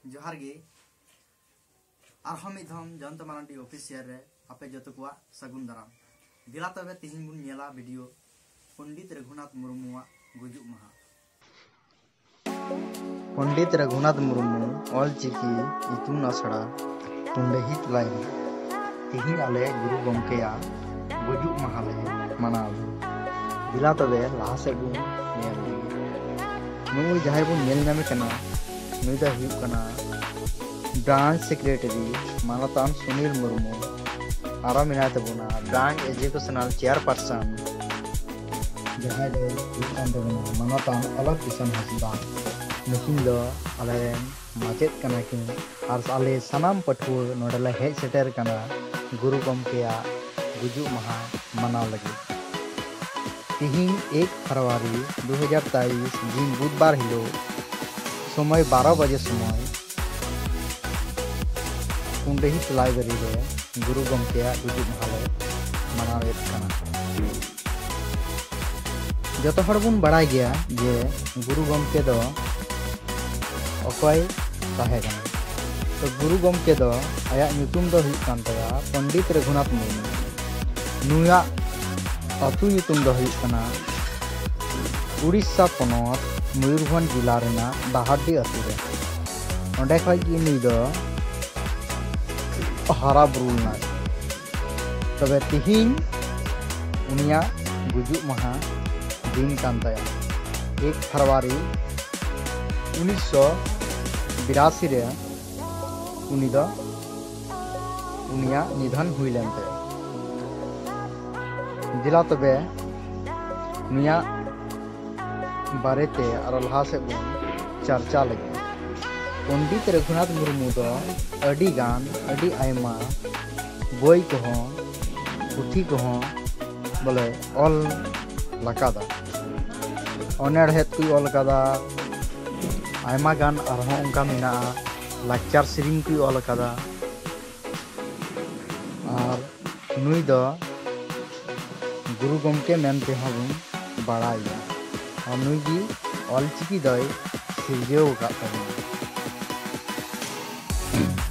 जोहार गे मिद धम जयंत मारांडी ऑफिसियल रे आपे जतो को सगुन दाराम दिला तबे तिहिन बुन नेला वीडियो पंडित रघुनाथ मुर्मुआ गुजुग महा। पंडित रघुनाथ मुर्मू ऑलचिकी इतुन आसड़ा कुंडहित लाइन तिहिन आले गुरु गमकेया गुजुग महाले मनाव दिला तबे लाहा से बुन नेल नुई जहाय बुन नेल नामे कना नुई दा हुयुग कना ब्रांच सेक्रेटरी मानतान सुनील मुर्मू आरा मिना तबुना ब्रांच एजुकेशनल चेयरपर्सन जहाय दो हुयुग तबुना मानतान अलग किसान हसदा नुकिन दो आले माचेत कना किन आर आले सनाम पठुआ नोडले हेज सेटर कना गुरु गमकेया गुजुग महा मनाव लगे तिहिन 1 फरवरी 2023 दिन बुधवार हिलो समय 12 बजे समय कुंडहित लाइब्रेरी रे गुरु गमकेया गुजुग महाले मनावेत कना। जतो हर बुन बड़ाय गया जे गुरु गमके दो अकय ताहे कना तो गुरु गमके दो आया ᱧᱩᱛᱩᱢ दो हुयुग कान तया पंडित रघुनाथ मुर्मू नुया अतु ᱧᱩᱛᱩᱢ दो हुयुग कना उड़ीसा पनोत मयूरभंज जिला रेना दाहाडी अतु रे ओंडे खय गि नुई दो हारा बुरुलना तबे तिहिन उनिया गुजुग महा दिन कान तया 1 फरवरी 1982 रे उनी दो उनिया निधन हुई लेनते दिला तबे नुया बारेते और लहा से चर्चा लगे पंडित रघुनाथ मुर्मू दो अडी गान अडी आयमा बोई को पुथी को बोले ऑल लकादा अनेड़हेत को ऑल कदा आयमा गान अरहों उनका मिना लाचार सिरिंग को ऑल कदा और नुई दो गुरु गमके मेनते हबुन बड़ाया और नुई गी ऑलचिकी दय सिरजेव का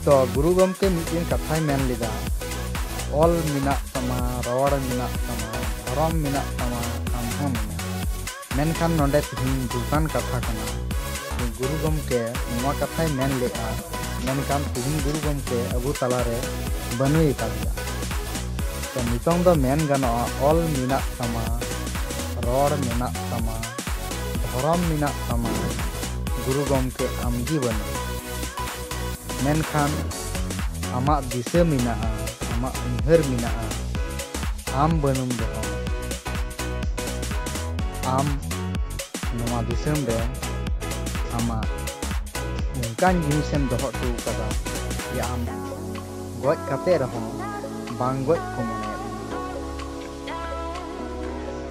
तो गुरु गमके मिटिन कथाय मेन लिदा ऑल मिना तमा रवड़ मिना तमा धरम मिना तमा आमहो मिना मेनखान नोंडे तिहिन दुकान कथा कना गुरु गमके नोवा कथाय मेन लेआ मेनखान तिहिन गुरु गमके अबु तलारे बनुई कादिया तो नितोंग दो मेन गानो ऑल मिना तमा रवड़ मिना तमा धरम मिना तमा गुरु गमके आमगी बनु मेनखान आमा दिशा मिना आमा उन्हर मिना आम बनुम दो आम नोमा दिसम रे आमा उनकान जिनिसम दोहो टू कदा या आम गoj कते रहो बांग गoj को मने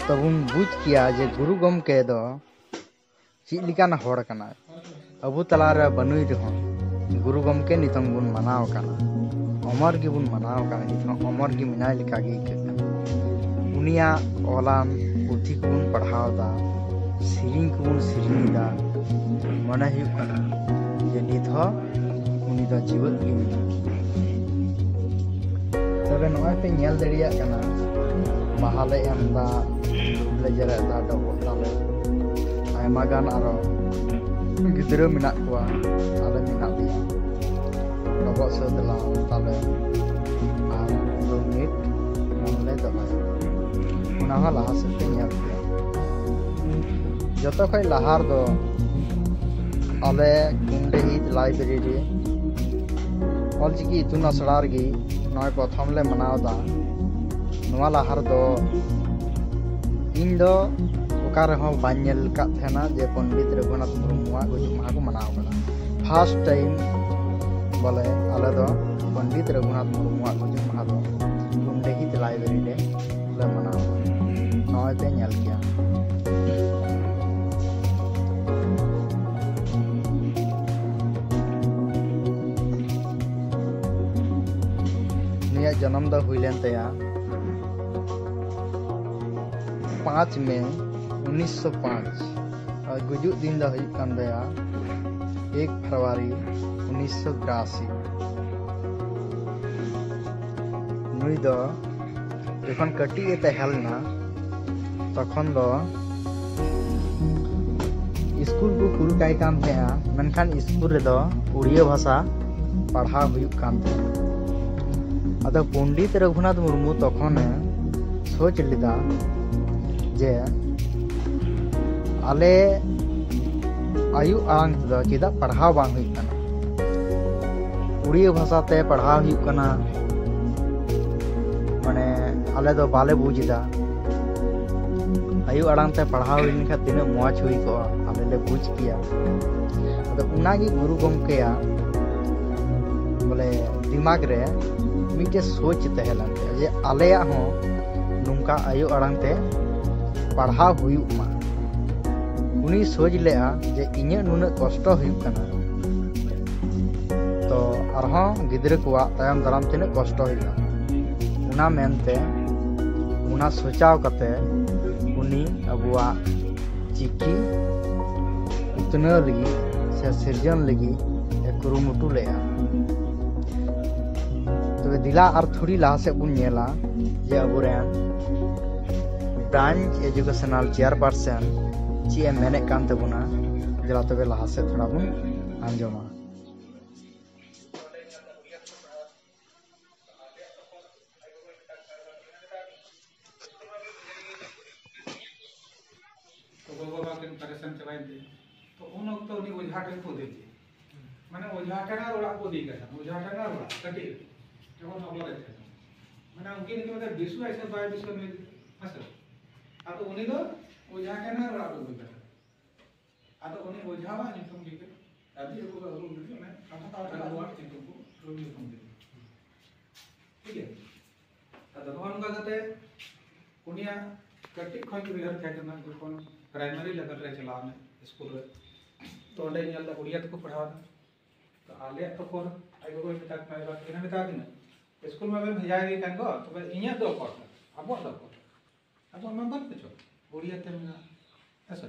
तबुन बुझ किया जे गुरु गमके दो चीज लिकाना होड़ कना अबु तलारे बनुई रहो गुरु गमके नितंग बुन मनाव काना अमर की बुन मनाव काना नितंग अमर की मिनाय लिका गे इकना उनिया ओलान पुथी को बुन पढ़ाव दा सिरिंग को बुन सिरिंग दा मने हुयुग काना जे नित हो उनी दा जीवन की मिना तबे नोय पे नेल दरिया काना महाले एमदा लेजरा दा डबो ताले आयमा गान आरो गिदरा मिना कुआ आले मिना दिया डबो सदला ताले आर 2 मिनट मनले दबाय उना हा लाहा से नेल दिया जतो खय लाहार दो आले कुंडहित लाइब्रेरी रे ऑलचिकी इतुन आसड़ार गी नय प्रथम ले मनावदा नोवा लाहार दो इन दो ओकार हो बान्यल का थेना जे पंडित रघुनाथ मुर्मुआ गुजुग महा को मनाव कना फर्स्ट टाइम बोले आले दो पंडित रघुनाथ मुर्मुआ गुजुग महा दो कुंडहित लाइब्रेरी रे ले मनाव नय पे नेल किया जन्म दा हुईलेन तया 5 मई 1905 और गुजुग दिन दा हुई कान दया 1 फरवरी 1983 नुई दो जखन कटी तहलना तखन दो स्कूल को कुल काई कान थे मेनखान स्कूल रे दो उड़िया भाषा पढ़ाव हुयुक कान थे अद पंडित रघुनाथ मुर्मू तखन सोच लिदा जे आले आयु आंग दो चेदा पढ़ाव बांग हुयुक काना उड़िया भाषा ते पढ़ाव हुयुक काना माने आले दो बाले बुझदा आयु आड़ांग ते पढ़ाव लेनखा तीन मौज हुई को आले ले बुझ किया अद उनागी गुरु गमकेया बोले दिमाग रे मिटे सोच तहलन जे आलेया हो नुंका आयु आड़ांग ते पढ़ाव हुयुक मा उनी सोच लेआ जे इnye नुना कष्ट हुयुक काना तो आरहों गिद्रे कोआ तायम दाराम तीन कष्ट हुयुका उना मेनते उना सोचाव कते उनी अबुआ चिकी उतना लगी से सिरजन लगी एक कुरुमुटु लेआ तो दिला और थोड़ी लाहा से बुन नेला जे अबुरेन ब्रांच एजुकेशनल चेयरपर्सन ची मेने कान तबुना जला तबे लाहा से थोड़ा बुन आंजोमा तो उन वक्त उन्हीं ओझा टेन को दे माने ओझा टेना रोड़ा को दी गया ओझा टेना रोड़ा कटी जब अगला रहते माने उनके लिए मतलब विश्व ऐसे बाय विश्व में असर अब उन्हीं तो ओझा टेना रोड़ा को दी गया अब उन्हीं ओझा वा नितम दी के अभी को रूम में मैं कथा का रोड़ा चिंतन को रूम में तुम दे ठीक है अब भगवान का कहते उनिया कटी खोई के बिहार थे करना कोन प्राइमरी लेवल रे चलाने स्कूल रे तो ले नेल उड़िया को पढ़ावा तो आले तो कोर आइगो को मिता पाइबा केना मिता दिन स्कूल में भेजा गई कान को तो इnya दो को अब दो को अब मैं बात पूछो उड़िया ते में ऐसा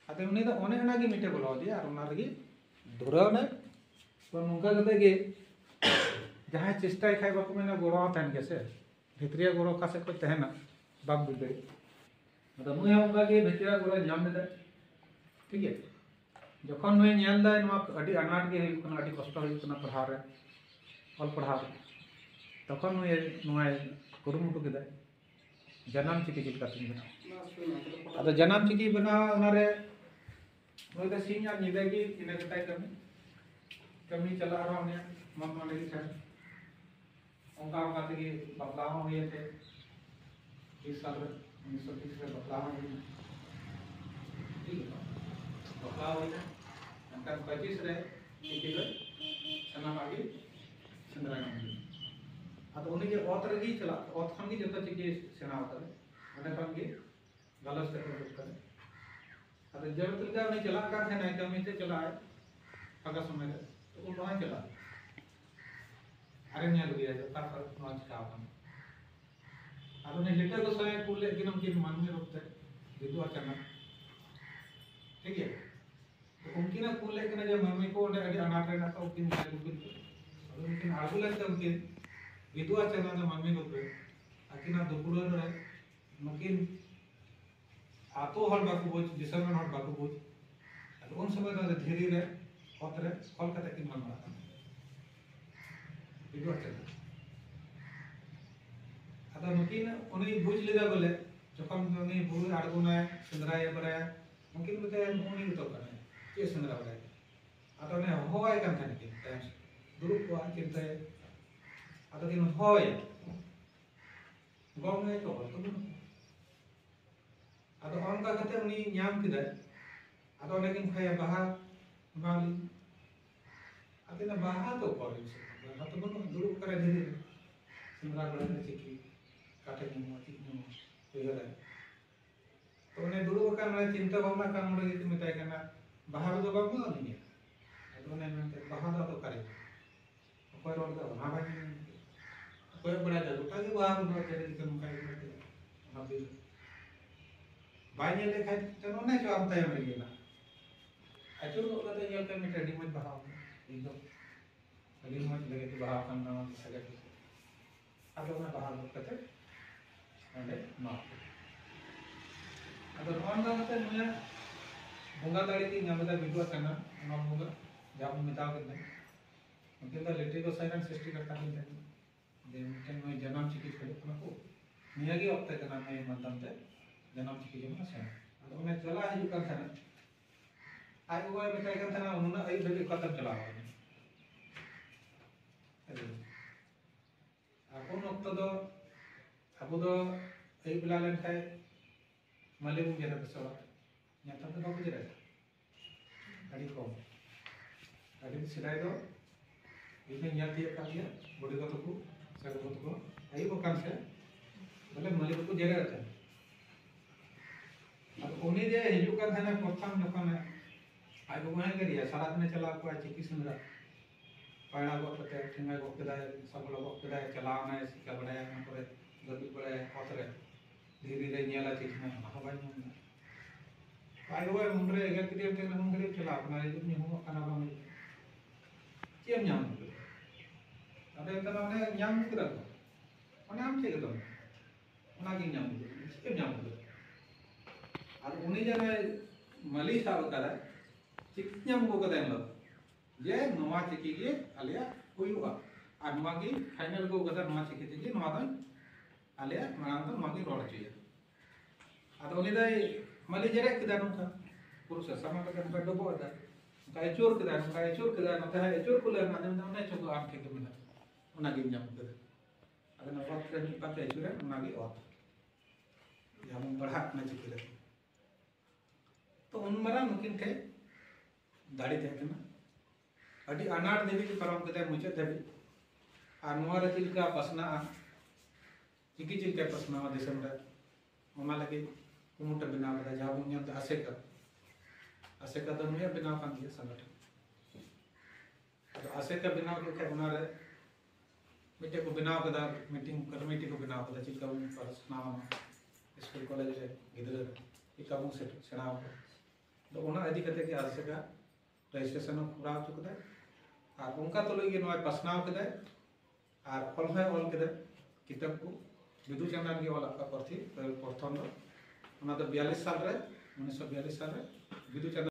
आते उनी तो ओने ना की मिटे बोला दिया और उना लगी धुरा ने तो नुका कते के जहां चेष्टा खाइ बाको में गोड़ो तहन के से भितरिया गोड़ो का से को तहना बाप बिगड़े मतलब नुया उनका के भितरिया गोड़ो नाम दे ठीक है जखन नुय नेल दा नवा अडी अनाट के हुई कना अडी कष्ट हुई कना पढ़ा रे ऑल पढ़ा तखन नुय नवा कुरुमुटु के जन्म चिकी चित काटिन बना अद जन्म चिकी बना उनारे नुय द सिंह और निदे की इने कटाई कमी चला रहा ने मन मन के छन उनका उनका के बदलाव हुए थे इस साल 1930 में बदलाव हुए ठीक है बदलाव हुए उनका 25 रहे चिकी रे सना आगे चंद्रा गांधी अब उन्हीं के औत रही चला औत खन की जब चिकी सेना होता है उन्हें खन के गलत से कर अब जब तक उन्हें चला का थे नहीं कमी से चला है अगर समय तो वो वहां चला अरे नहीं लगी है जब तक नॉच का अपन अब उन्हें लेटर को समय कूल लेकिन उनकी मन में रोकते विधु अचानक ठीक है तो उनकी ना कूल लेकिन जब मम्मी को उन्हें अभी अनाथ रहना था उनकी आगू लगता उनकी विधु अचानक मम्मी को पे अकिना दुपुर रहे मुकिन आतो हर बाकू बोझ जिसमें हर बाकू बोझ तो उन समय तो धीरे रे पत्रे कोलकाता की मन बना विधु अचानक अदा मुकिन उन्हें बुझ लेदा बोले जखन उन्हें बुझ आड़गुना संद्रा ये बरे मुकिन बते उन्हें तो करे के संद्रा बरे अदा ने होय कान थाने के टाइम दुरुप को चिंता है अदा दिन होय गम में तो अदा उनका कहते उन्हें न्याम किदा अदा लेकिन खाया बाहर माली अदा ने बाहर तो करे तो दुरुप करे धीरे संद्रा बरे चिकी काटे नहीं तो ये रहा तो उन्हें दुरुप का मैंने चिंता भावना का मुझे ये मिताई करना बाहर तो बाबू नहीं है तो उन्हें मैं बाहर तो करे कोई रोड का वहाँ भाई कोई बड़ा जरूरत है कि बाहर उन्हें तेरे जितने मुकाई करते हैं अभी भाई ने देखा तो उन्हें जो आप तय मिल गया आचुर को कते ये के मिटे डी मज बहाव एकदम अली मज लगे कि बहाव kan ना सके अब ना बहाव कते अंडे मा अब नॉन का कते नुया bunga dari ti nyamada video kana non bunga jab mitaw ke नहीं उनके तो लिटरी को साइलेंट सृष्टि करता है दे मुझे मैं जन्म चिकित करे अपना को नियागी वक्त का नाम है मतलब ते जन्म चिकित में से तो मैं चला है जो करता है आज वो है बताया करता है उन्होंने आई बेबी खत्म चला हुआ है अपन वक्त तो अब तो आई बिला लेन खाए माले वो जरा बसवा यहाँ तक तो बाबू जरा गाड़ी को गाड़ी सिलाई दो ini nyati ya kalian bodi kataku saya kataku ayo bukan saya boleh malik ko jere rata अब उन्हें जे हिजुकान थाना प्रथम जखन आइ को वहां करिया सारा दिन चला को चिकित्सा में पायणा को पते ठिंगा को कदाय सब लोग को कदाय चलाना है सिका बड़ाया ना करे गति बड़ाया होतरे धीरे धीरे नेला चिकना हवाई में आइ वो मुंडरे एगर किते ते हम करे चला अपना जो नि हो खाना बा में चेम nyam ada yang kena mana nyam kita tu mana am cek tu mana lagi nyam cem nyam tu ada unih jana Malaysia sahabat ada cik nyam ko kata yang lo je nama ceki je alia kuyuha ada magi final ko kata nama ceki je nama tu alia mana tu magi roda cuy ada unih dah Malaysia jere kita nungka kurus sama kita nungka dobo ada kayak cur kita nungka cur kuler nanti nanti coba am cek tu una gi nyam कर अगर ना बात करनी पाते है Chure una gi और या हम बढ़ा ना चिकिले तो उन मरा मकिन थे दाढ़ी थे ना अड़ी अनाट देवी की परम कते मुझे थे अनवर तिल का पसना चिकी चिल के पसना दिसम रे ममा लगे कुमुट बिना बता जा बुनिया तो आसे का तो मुझे बिना कान दिया संगठन तो आसे का बिना के उनारे मिट्टी को बिना कदा मीटिंग कमेटी को बिना कदा चिल का पर नाम स्कूल कॉलेज रे गिदर इकाबू से सेना तो उना अधिक कते के आसे का रजिस्ट्रेशन पूरा चुकदा और उनका तो लगे नय पसनाव कदा और ऑल है ऑल कदा किताब को विदु चंद्रन के वाला का प्रथम उना तो 42 साल रे 1942 साल रे विदु